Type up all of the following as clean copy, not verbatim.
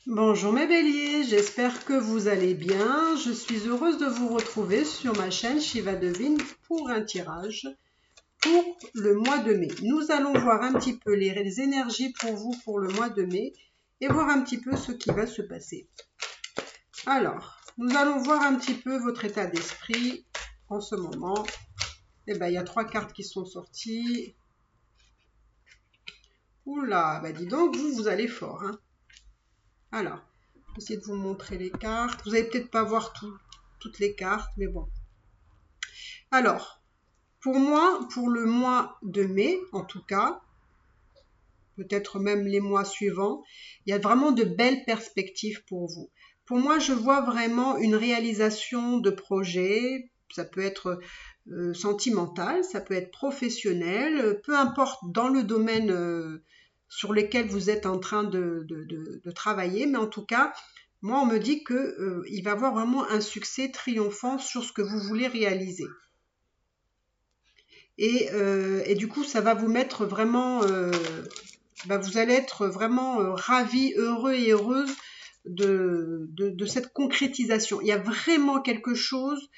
Bonjour mes béliers, j'espère que vous allez bien. Je suis heureuse de vous retrouver sur ma chaîne Shiva Devine pour un tirage pour le mois de mai. Nous allons voir un petit peu les énergies pour vous pour le mois de mai et voir un petit peu ce qui va se passer. Alors, nous allons voir un petit peu votre état d'esprit en ce moment. Eh bien, il y a 3 cartes qui sont sorties. Oula, bah dis donc, vous allez fort, hein. Alors, je vais essayer de vous montrer les cartes. Vous n'allez peut-être pas voir toutes les cartes, mais bon. Alors, pour moi, pour le mois de mai, en tout cas, peut-être même les mois suivants, il y a vraiment de belles perspectives pour vous. Pour moi, je vois vraiment une réalisation de projet. Ça peut être sentimental, ça peut être professionnel, peu importe dans le domaine sur lequel vous êtes en train de travailler, mais en tout cas, moi, on me dit qu'il va y avoir vraiment un succès triomphant sur ce que vous voulez réaliser. Et du coup, ça va vous mettre vraiment, vous allez être vraiment ravis, heureux et heureuse de cette concrétisation. Il y a vraiment quelque chose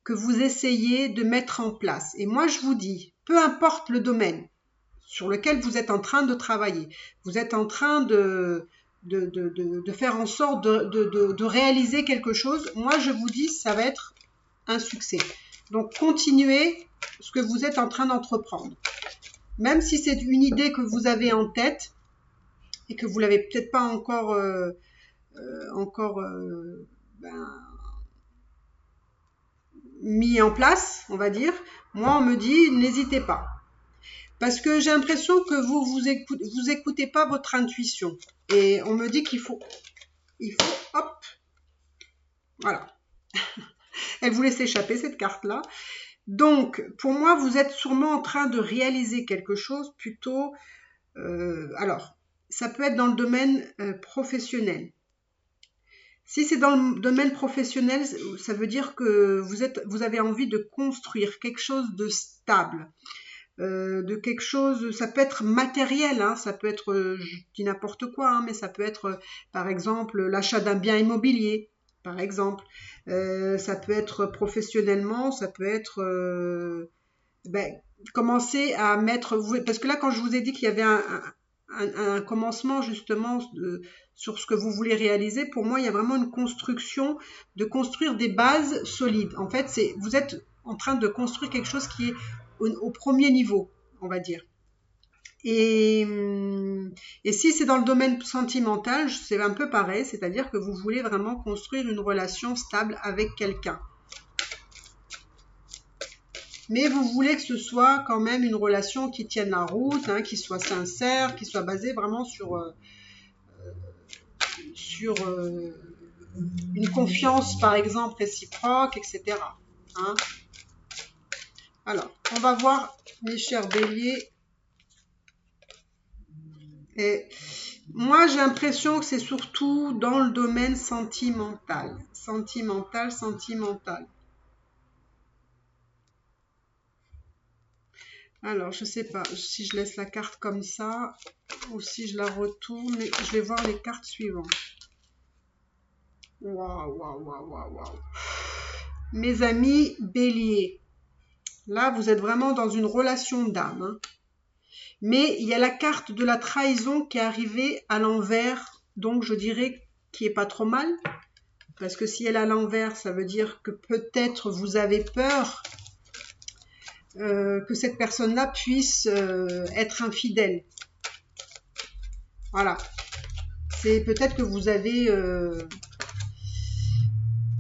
que vous essayez de mettre en place. Et moi, je vous dis, peu importe le domaine sur lequel vous êtes en train de travailler, vous êtes en train de faire en sorte de réaliser quelque chose, moi, je vous dis, ça va être un succès. Donc, continuez ce que vous êtes en train d'entreprendre. Même si c'est une idée que vous avez en tête et que vous l'avez peut-être pas encore, mis en place, on va dire, moi, on me dit, n'hésitez pas. Parce que j'ai l'impression que vous écoutez pas votre intuition. Et on me dit qu'il faut, hop, voilà. Elle vous laisse échapper cette carte-là. Donc, pour moi, vous êtes sûrement en train de réaliser quelque chose plutôt. Alors, ça peut être dans le domaine professionnel. Si c'est dans le domaine professionnel, ça veut dire que vous avez envie de construire quelque chose de stable. De quelque chose, ça peut être matériel, hein, ça peut être, je dis n'importe quoi, hein, mais ça peut être par exemple l'achat d'un bien immobilier, par exemple. Ça peut être professionnellement, ça peut être commencer à mettre, parce que là quand je vous ai dit qu'il y avait un commencement justement sur ce que vous voulez réaliser, pour moi il y a vraiment une construction, de construire des bases solides. En fait, vous êtes en train de construire quelque chose qui est au premier niveau, on va dire. Et, et si c'est dans le domaine sentimental, c'est un peu pareil, c'est-à-dire que vous voulez vraiment construire une relation stable avec quelqu'un. Mais vous voulez que ce soit quand même une relation qui tienne la route, hein, qui soit sincère, qui soit basée vraiment sur une confiance, par exemple, réciproque, etc. Hein. Alors, on va voir, mes chers béliers. Et moi, j'ai l'impression que c'est surtout dans le domaine sentimental. Sentimental. Alors, je sais pas si je laisse la carte comme ça ou si je la retourne. Mais je vais voir les cartes suivantes. Waouh. Mes amis béliers, là, vous êtes vraiment dans une relation d'âme. Hein. Mais il y a la carte de la trahison qui est arrivée à l'envers, donc je dirais qui est pas trop mal. Parce que si elle est à l'envers, ça veut dire que peut-être vous avez peur que cette personne-là puisse être infidèle. Voilà. C'est peut-être que vous avez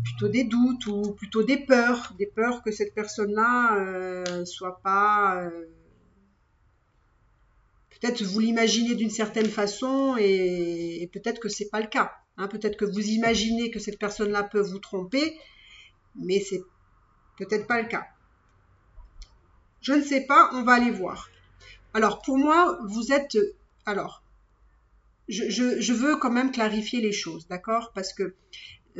plutôt des doutes ou plutôt des peurs que cette personne-là soit pas... peut-être vous l'imaginez d'une certaine façon et peut-être que c'est pas le cas. Hein. Peut-être que vous imaginez que cette personne-là peut vous tromper, mais c'est peut-être pas le cas. Je ne sais pas, on va aller voir. Alors, pour moi, vous êtes... Alors, je veux quand même clarifier les choses, d'accord? Parce que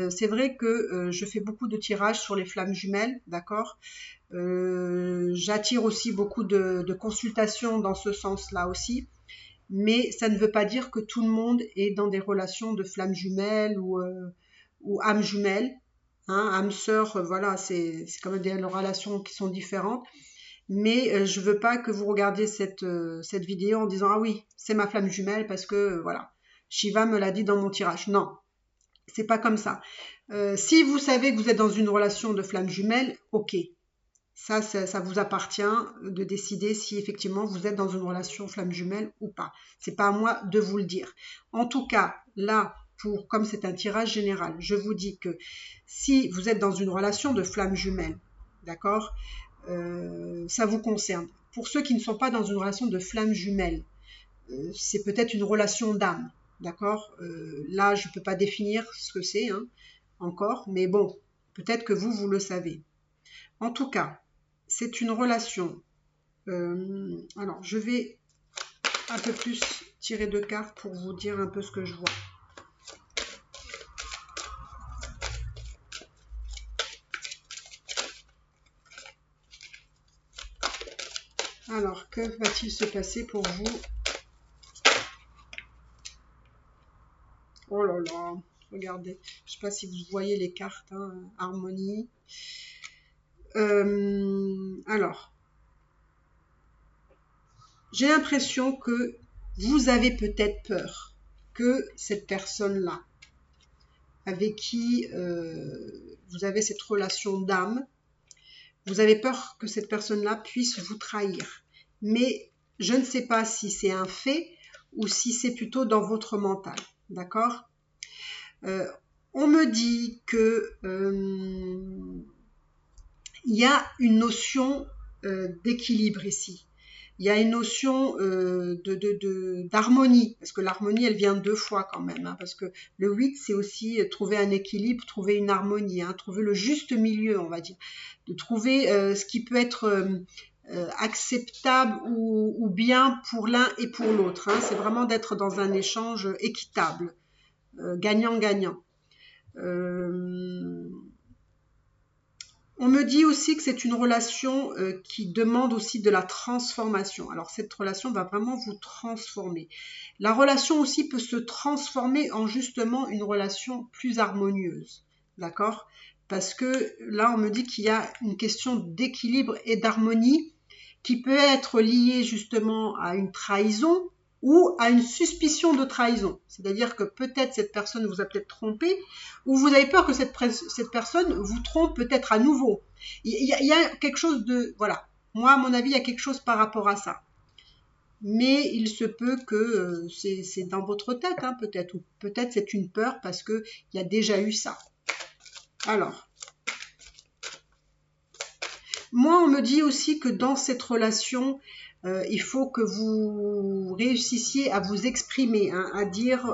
c'est vrai que je fais beaucoup de tirages sur les flammes jumelles, d'accord? J'attire aussi beaucoup de consultations dans ce sens-là aussi. mais ça ne veut pas dire que tout le monde est dans des relations de flammes jumelles ou âmes jumelles, hein, âmes sœurs, voilà, c'est quand même des relations qui sont différentes. Mais je veux pas que vous regardiez cette vidéo en disant ah oui, c'est ma flamme jumelle parce que voilà, Shiva me l'a dit dans mon tirage. Non, c'est pas comme ça. Si vous savez que vous êtes dans une relation de flamme jumelle, ok. Ça vous appartient de décider si effectivement vous êtes dans une relation flamme jumelle ou pas. C'est pas à moi de vous le dire. En tout cas, là, comme c'est un tirage général, je vous dis que si vous êtes dans une relation de flamme jumelle, d'accord, ça vous concerne. Pour ceux qui ne sont pas dans une relation de flamme jumelle, c'est peut-être une relation d'âme, d'accord. Là, je ne peux pas définir ce que c'est encore, mais bon, peut-être que vous le savez. En tout cas, c'est une relation. Alors, je vais un peu plus tirer de cartes pour vous dire un peu ce que je vois. Alors, que va-t-il se passer pour vous? Oh là là, regardez. Je ne sais pas si vous voyez les cartes, hein, harmonie. Alors, j'ai l'impression que vous avez peut-être peur que cette personne-là, avec qui vous avez cette relation d'âme, vous avez peur que cette personne-là puisse vous trahir. Mais je ne sais pas si c'est un fait ou si c'est plutôt dans votre mental. D'accord? On me dit que il y a une notion d'équilibre ici. Il y a une notion d'harmonie, parce que l'harmonie, elle vient deux fois quand même, hein, parce que le 8, c'est aussi trouver un équilibre, trouver une harmonie, hein, trouver le juste milieu, on va dire, de trouver ce qui peut être acceptable ou bien pour l'un et pour l'autre. Hein. C'est vraiment d'être dans un échange équitable, gagnant-gagnant. On me dit aussi que c'est une relation qui demande aussi de la transformation. Alors cette relation va vraiment vous transformer. La relation aussi peut se transformer en justement une relation plus harmonieuse. D'accord? Parce que là, on me dit qu'il y a une question d'équilibre et d'harmonie qui peut être liée justement à une trahison ou à une suspicion de trahison. C'est-à-dire que peut-être cette personne vous a peut-être trompé, ou vous avez peur que cette personne vous trompe peut-être à nouveau. Il y a quelque chose de... Voilà. Moi, à mon avis, il y a quelque chose par rapport à ça. Mais il se peut que c'est dans votre tête, hein, peut-être. Ou peut-être c'est une peur parce qu'il y a déjà eu ça. Alors, moi, on me dit aussi que dans cette relation, il faut que vous réussissiez à vous exprimer, hein, à dire,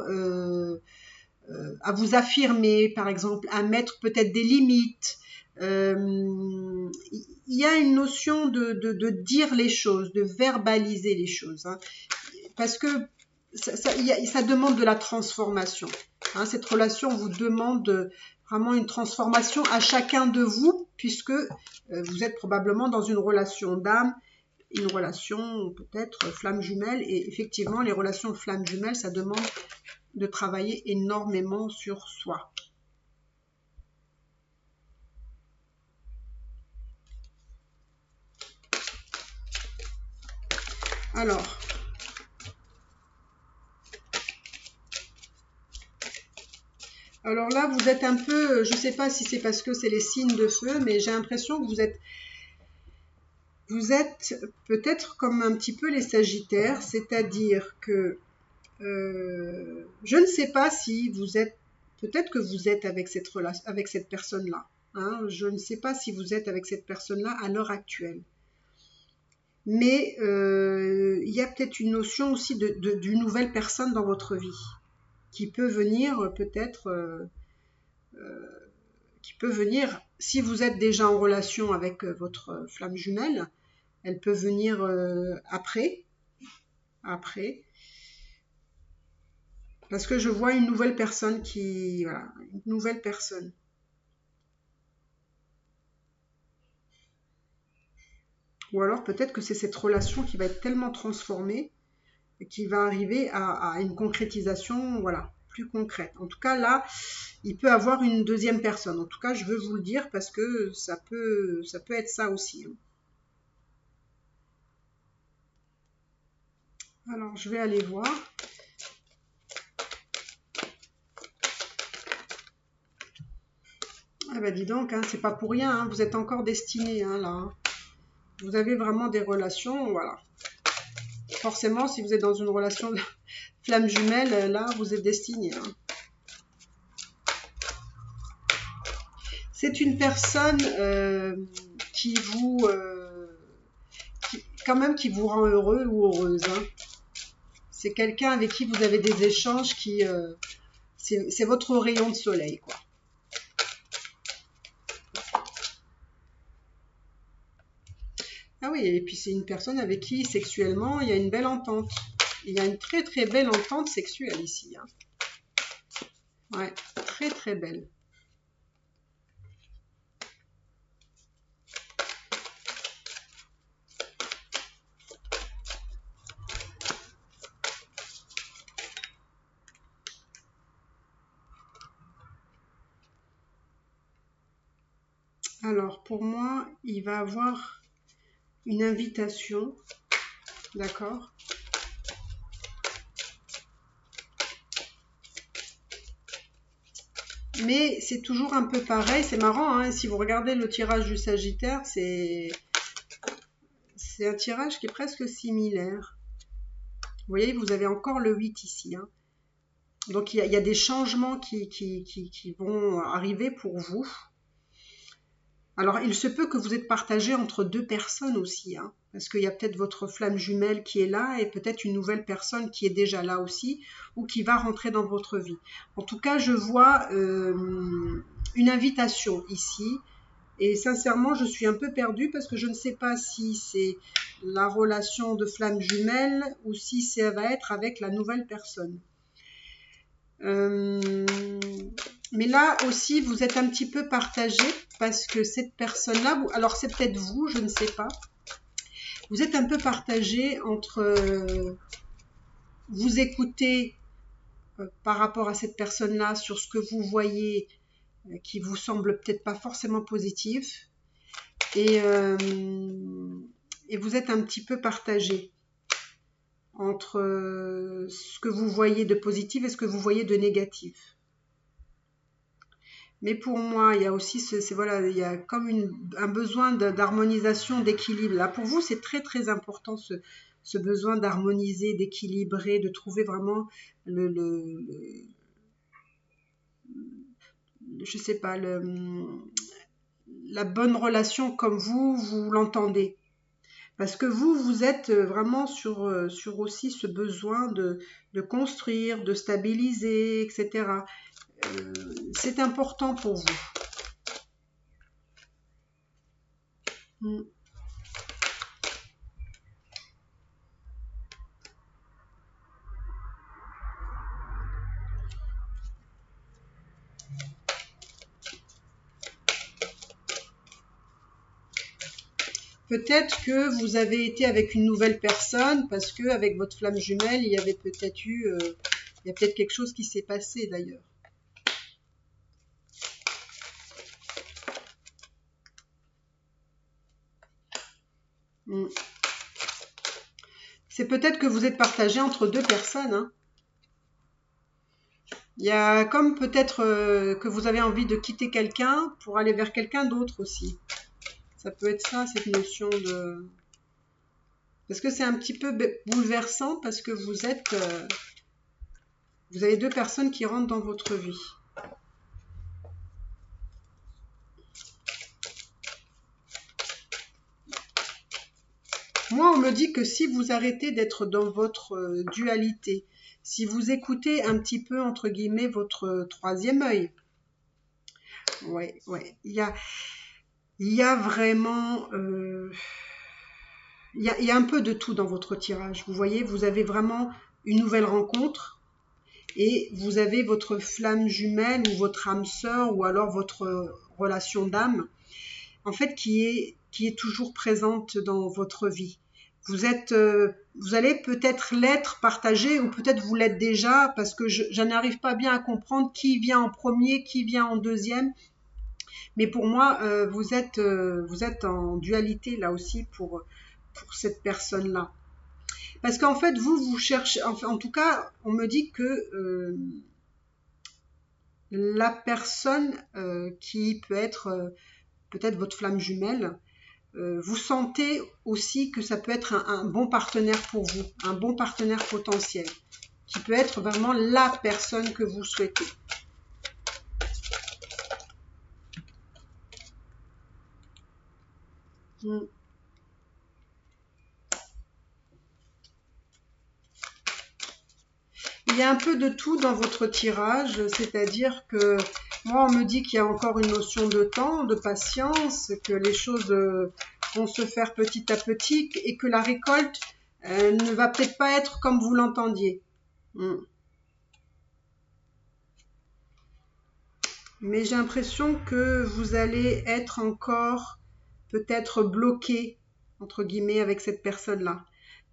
à vous affirmer, par exemple, à mettre peut-être des limites. Il y a une notion de dire les choses, de verbaliser les choses, hein, parce que ça demande de la transformation. Hein, cette relation vous demande vraiment une transformation à chacun de vous, puisque vous êtes probablement dans une relation d'âme, une relation peut-être flamme jumelle, et effectivement les relations flamme jumelle, ça demande de travailler énormément sur soi. Alors là, vous êtes un peu, je ne sais pas si c'est parce que c'est les signes de feu, mais j'ai l'impression que vous êtes peut-être comme un petit peu les Sagittaires, c'est-à-dire que je ne sais pas si vous êtes, peut-être que vous êtes avec cette personne-là. Hein, je ne sais pas si vous êtes avec cette personne-là à l'heure actuelle. Mais il y a peut-être une notion aussi d'une nouvelle personne dans votre vie qui peut venir peut-être, qui peut venir, si vous êtes déjà en relation avec votre flamme jumelle, elle peut venir après, parce que je vois une nouvelle personne voilà, une nouvelle personne. Ou alors peut-être que c'est cette relation qui va être tellement transformée qui va arriver à une concrétisation, voilà, plus concrète. En tout cas, là, il peut avoir une deuxième personne. En tout cas, je veux vous le dire parce que ça peut être ça aussi. Alors, je vais aller voir. Ah bah dis donc, hein, c'est pas pour rien, hein, vous êtes encore destiné, hein, là. Hein. Vous avez vraiment des relations, voilà. Forcément, si vous êtes dans une relation de flamme jumelle, là, vous êtes destiné. Hein. C'est une personne qui vous... quand même qui vous rend heureux ou heureuse. Hein. C'est quelqu'un avec qui vous avez des échanges qui... c'est votre rayon de soleil, quoi. Ah oui, et puis c'est une personne avec qui, sexuellement, il y a une belle entente. Il y a une très très belle entente sexuelle ici. Hein. Ouais, très très belle. Alors, pour moi, il va avoir une invitation, d'accord? Mais c'est toujours un peu pareil, c'est marrant, hein, si vous regardez le tirage du Sagittaire, c'est un tirage qui est presque similaire. Vous voyez, vous avez encore le 8 ici. Hein. Donc il y a des changements qui vont arriver pour vous. Alors il se peut que vous êtes partagé entre deux personnes aussi. Hein, parce qu'il y a peut-être votre flamme jumelle qui est là et peut-être une nouvelle personne qui est déjà là aussi ou qui va rentrer dans votre vie. En tout cas, je vois une invitation ici. Et sincèrement, je suis un peu perdue parce que je ne sais pas si c'est la relation de flamme jumelle ou si ça va être avec la nouvelle personne. Mais là aussi, vous êtes un petit peu partagé parce que cette personne-là, alors c'est peut-être vous, je ne sais pas. Vous êtes un peu partagé entre vous écouter par rapport à cette personne-là sur ce que vous voyez qui vous semble peut-être pas forcément positif et vous êtes un petit peu partagé entre ce que vous voyez de positif et ce que vous voyez de négatif. Mais pour moi, il y a aussi voilà, il y a comme un besoin d'harmonisation, d'équilibre. Là, pour vous, c'est très très important ce besoin d'harmoniser, d'équilibrer, de trouver vraiment je sais pas, la bonne relation comme vous l'entendez. Parce que vous êtes vraiment sur aussi ce besoin de construire, de stabiliser, etc. C'est important pour vous. Peut-être que vous avez été avec une nouvelle personne parce que avec votre flamme jumelle, il y avait peut-être il y a peut-être quelque chose qui s'est passé d'ailleurs. C'est peut-être que vous êtes partagé entre deux personnes. Hein. Il y a comme peut-être que vous avez envie de quitter quelqu'un pour aller vers quelqu'un d'autre aussi. Ça peut être ça, cette notion de... Parce que c'est un petit peu bouleversant parce que vous êtes... vous avez deux personnes qui rentrent dans votre vie. Moi, on me dit que si vous arrêtez d'être dans votre dualité, si vous écoutez un petit peu, entre guillemets, votre troisième œil, ouais, il y a vraiment... il y a un peu de tout dans votre tirage. Vous voyez, vous avez vraiment une nouvelle rencontre et vous avez votre flamme jumelle ou votre âme sœur ou alors votre relation d'âme, en fait, qui est toujours présente dans votre vie. Vous allez peut-être l'être partagé ou peut-être vous l'êtes déjà parce que je n'arrive pas bien à comprendre qui vient en premier, qui vient en deuxième. Mais pour moi, vous êtes en dualité là aussi pour cette personne-là. Parce qu'en fait, vous cherchez, en tout cas, on me dit que la personne qui peut être peut-être votre flamme jumelle, vous sentez aussi que ça peut être un bon partenaire pour vous, un bon partenaire potentiel, qui peut être vraiment la personne que vous souhaitez. Il y a un peu de tout dans votre tirage, c'est-à-dire que moi on me dit qu'il y a encore une notion de temps, de patience, que les choses vont se faire petit à petit et que la récolte ne va peut-être pas être comme vous l'entendiez. Mais j'ai l'impression que vous allez être encore peut-être bloqué, entre guillemets, avec cette personne-là.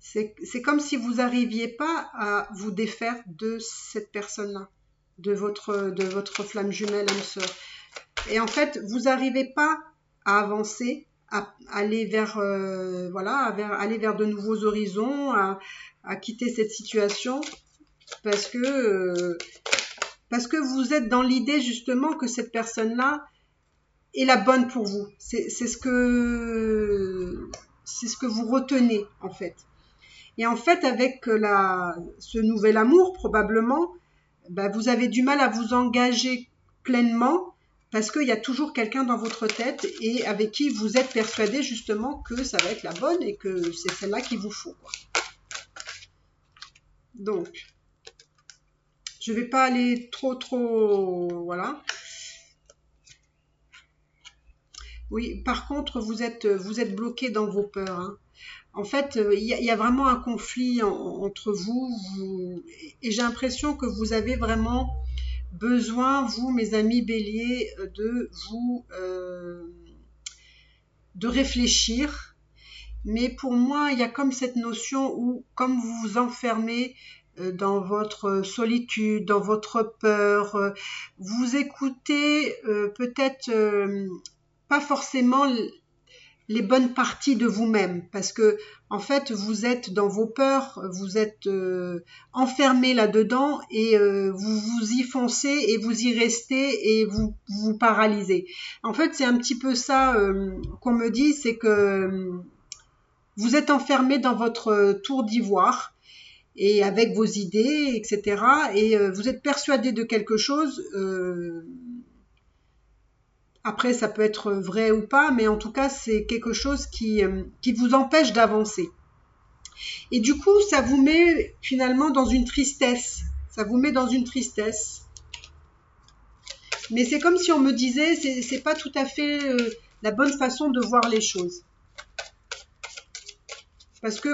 C'est comme si vous n'arriviez pas à vous défaire de cette personne-là, de votre flamme jumelle, âme sœur. Et en fait, vous n'arrivez pas à avancer, à aller vers, aller vers de nouveaux horizons, à quitter cette situation, parce que vous êtes dans l'idée justement que cette personne-là est la bonne pour vous. C'est ce que vous retenez en fait. Et en fait, avec ce nouvel amour, probablement, vous avez du mal à vous engager pleinement parce qu'il y a toujours quelqu'un dans votre tête et avec qui vous êtes persuadé justement que ça va être la bonne et que c'est celle-là qu'il vous faut, quoi. Donc, je ne vais pas aller trop, voilà. Oui, par contre, vous êtes bloqué dans vos peurs, hein. En fait, il y a vraiment un conflit entre vous, et j'ai l'impression que vous avez vraiment besoin, vous, mes amis béliers, de réfléchir. Mais pour moi, il y a comme cette notion où, comme vous vous enfermez dans votre solitude, dans votre peur, vous écoutez peut-être pas forcément les bonnes parties de vous-même, parce que en fait vous êtes dans vos peurs, vous êtes enfermé là-dedans et vous vous y foncez et vous y restez et vous paralysez. En fait, c'est un petit peu ça qu'on me dit, c'est que vous êtes enfermé dans votre tour d'ivoire et avec vos idées, etc. Et vous êtes persuadé de quelque chose. Après, ça peut être vrai ou pas, mais en tout cas, c'est quelque chose qui vous empêche d'avancer. Et du coup, ça vous met finalement dans une tristesse. Ça vous met dans une tristesse. Mais c'est comme si on me disait, c'est pas tout à fait la bonne façon de voir les choses. Parce que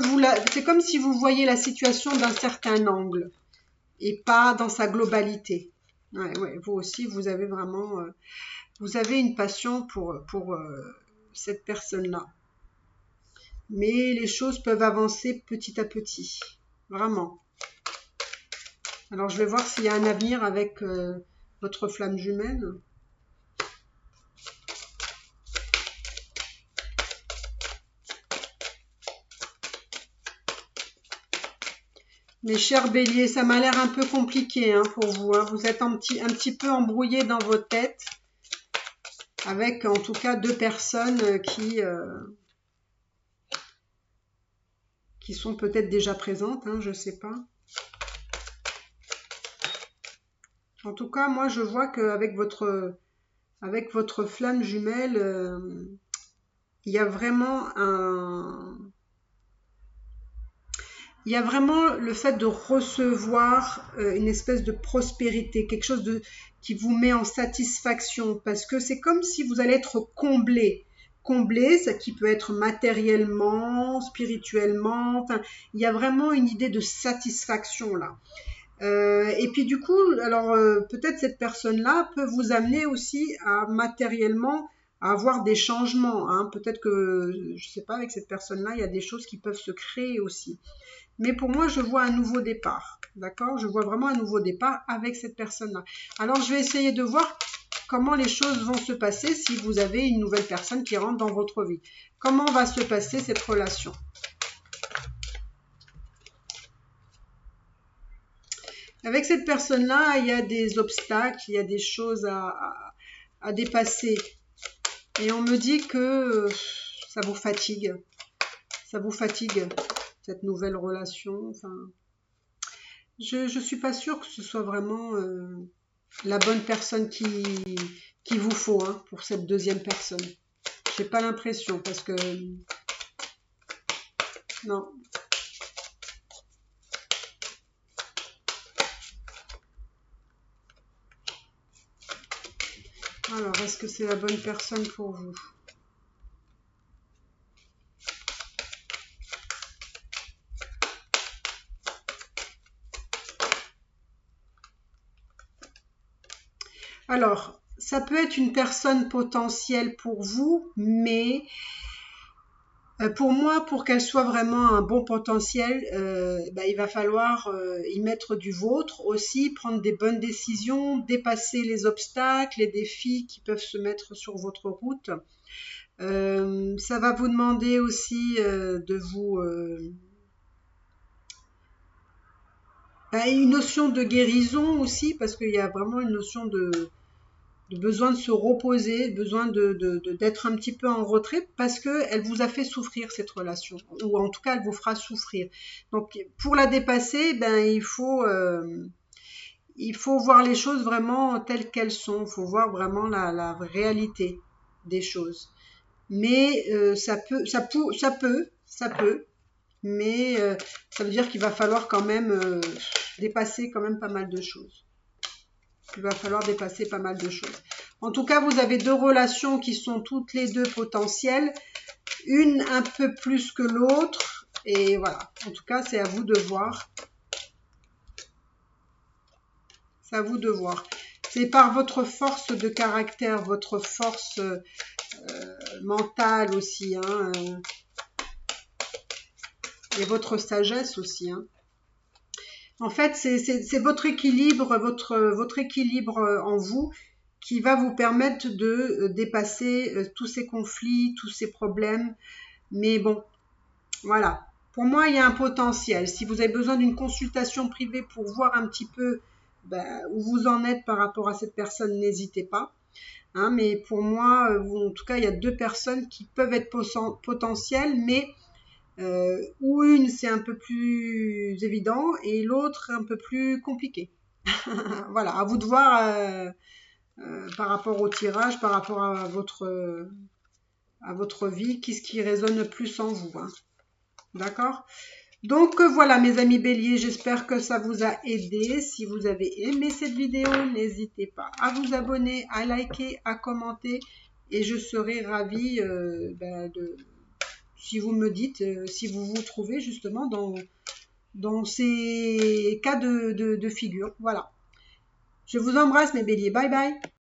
c'est comme si vous voyez la situation d'un certain angle et pas dans sa globalité. Ouais, vous aussi, vous avez vraiment... vous avez une passion pour cette personne-là. Mais les choses peuvent avancer petit à petit. Vraiment. Alors, je vais voir s'il y a un avenir avec votre flamme jumelle. Mes chers béliers, ça m'a l'air un peu compliqué pour vous. Vous êtes un petit peu embrouillés dans votre tête. Avec en tout cas 2 personnes qui sont peut-être déjà présentes, je ne sais pas. En tout cas, moi je vois qu'avec votre flamme jumelle, il y a vraiment le fait de recevoir une espèce de prospérité, quelque chose qui vous met en satisfaction, parce que c'est comme si vous allez être comblé, ça qui peut être matériellement, spirituellement, enfin, il y a vraiment une idée de satisfaction là. Et puis du coup, alors peut-être cette personne-là peut vous amener aussi à matériellement à avoir des changements, hein. Peut-être que, je sais pas, avec cette personne-là, il y a des choses qui peuvent se créer aussi. Mais pour moi, je vois un nouveau départ, d'accord? Je vois vraiment un nouveau départ avec cette personne-là. Alors, je vais essayer de voir comment les choses vont se passer si vous avez une nouvelle personne qui rentre dans votre vie. Comment va se passer cette relation? Avec cette personne-là, il y a des obstacles, il y a des choses à dépasser. Et on me dit que ça vous fatigue. Ça vous fatigue, cette nouvelle relation. Enfin, je suis pas sûre que ce soit vraiment la bonne personne qu'il vous faut, hein, pour cette deuxième personne. J'ai pas l'impression parce que non. Alors, est-ce que c'est la bonne personne pour vous? Alors, ça peut être une personne potentielle pour vous, mais pour moi, pour qu'elle soit vraiment un bon potentiel, il va falloir y mettre du vôtre aussi, prendre des bonnes décisions, dépasser les obstacles, les défis qui peuvent se mettre sur votre route. Ça va vous demander aussi de vous... une notion de guérison aussi, parce qu'il y a vraiment une notion de besoin de se reposer, besoin d'être un petit peu en retrait parce qu'elle vous a fait souffrir cette relation, ou en tout cas elle vous fera souffrir. Donc pour la dépasser, il faut voir les choses vraiment telles qu'elles sont, il faut voir vraiment la réalité des choses. Mais ça peut, mais ça veut dire qu'il va falloir quand même dépasser quand même pas mal de choses. Il va falloir dépasser pas mal de choses. En tout cas, vous avez deux relations qui sont toutes les deux potentielles, une un peu plus que l'autre, et voilà. En tout cas, c'est à vous de voir. C'est à vous de voir. C'est par votre force de caractère, votre force mentale aussi, hein, et votre sagesse aussi, hein. En fait, c'est votre équilibre, votre équilibre en vous qui va vous permettre de dépasser tous ces conflits, tous ces problèmes. Mais bon, voilà. Pour moi, il y a un potentiel. Si vous avez besoin d'une consultation privée pour voir un petit peu où vous en êtes par rapport à cette personne, n'hésitez pas. Hein, mais pour moi, en tout cas, il y a deux personnes qui peuvent être potentielles, mais où une c'est un peu plus évident et l'autre un peu plus compliqué. Voilà, à vous de voir par rapport au tirage, par rapport à votre vie, qu'est-ce qui résonne le plus en vous, hein. D'accord? Donc voilà mes amis béliers, j'espère que ça vous a aidé. Si vous avez aimé cette vidéo, n'hésitez pas à vous abonner, à liker, à commenter et je serai ravie si vous me dites si vous vous trouvez justement dans ces cas de figure. Voilà. Je vous embrasse mes béliers. Bye bye.